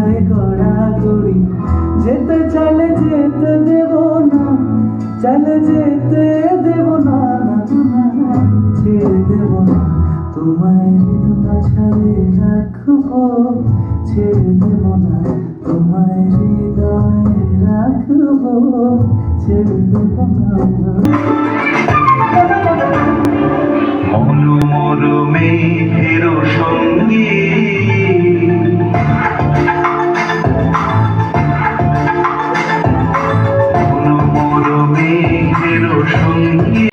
ভাই গড়াগড়ি যেতে চাইলে যেতে দেব না, চাইলে যেতে দেব না, ছেড়ে দেব না তোমায় মাঝারে রাখবো, ছেড়ে দেব না তোমায় হৃদয়ে রাখবো, ছেড়ে দেব না। অনুমরমে হেরো সঙ্গী অনুমরমে হেরো সঙ্গী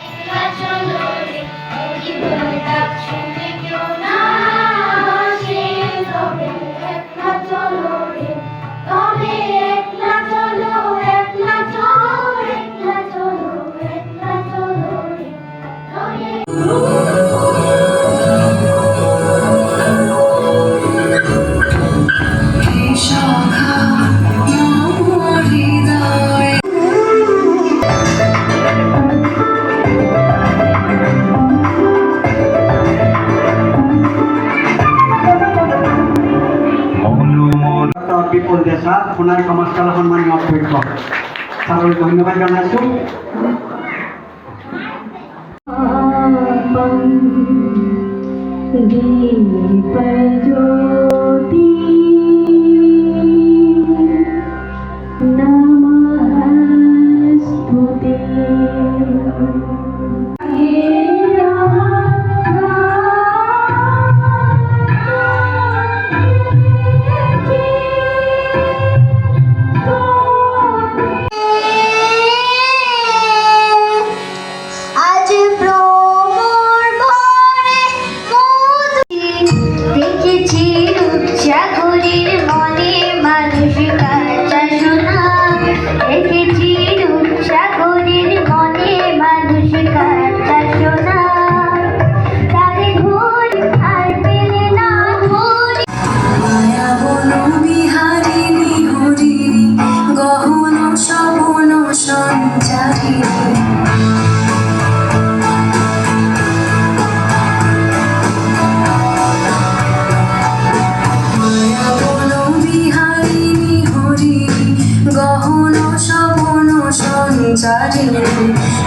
বিপুল দেশা সোনার সমাজকালা সন্মানীয় অধ্যক্ষ সকলকে ধন্যবাদ জানাইছোঁ।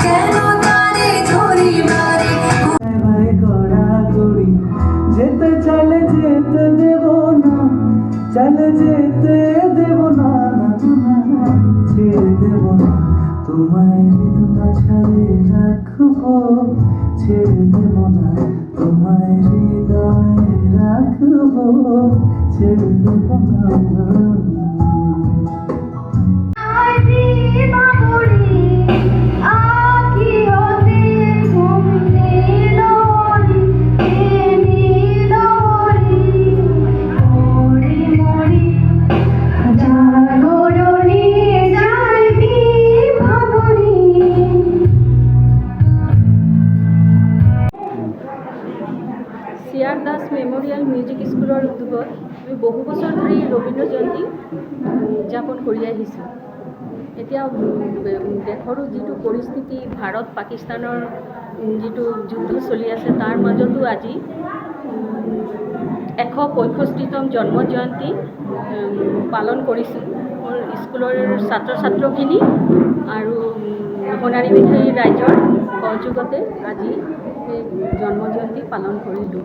কেন তারে ধরিবারে ভাই গড়াগড়ি যেতে চাইলে যেতে দেব না, চাইলে যেতে দেব না, ছেড়ে দেব না তোমায় মাঝারে রাখবো, ছেড়ে দেব না তোমায় হৃদয়ে রাখবো, ছেড়ে দেব না। CR দাস মেমোরিয়াল মিউজিক স্কুলৰ উদ্যোগত আমি বহু বছৰ ধৰি ৰবীন্দ্ৰ জয়ন্তী উদযাপন কৰি আহিছোঁ। এতিয়া দেশৰো যিটো পৰিস্থিতি, ভাৰত পাকিস্তানৰ যিটো যুদ্ধ চলি আছে, তাৰ মাজতো আজি 165তম জন্ম জয়ন্তী পালন কৰিছোঁ। মোৰ স্কুলৰ ছাত্ৰ ছাত্ৰখিনি আৰু সোণাৰী বিধায়ী ৰাইজৰ সহযোগতে আজি জন্ম জয়ন্তী পালন কৰিলোঁ।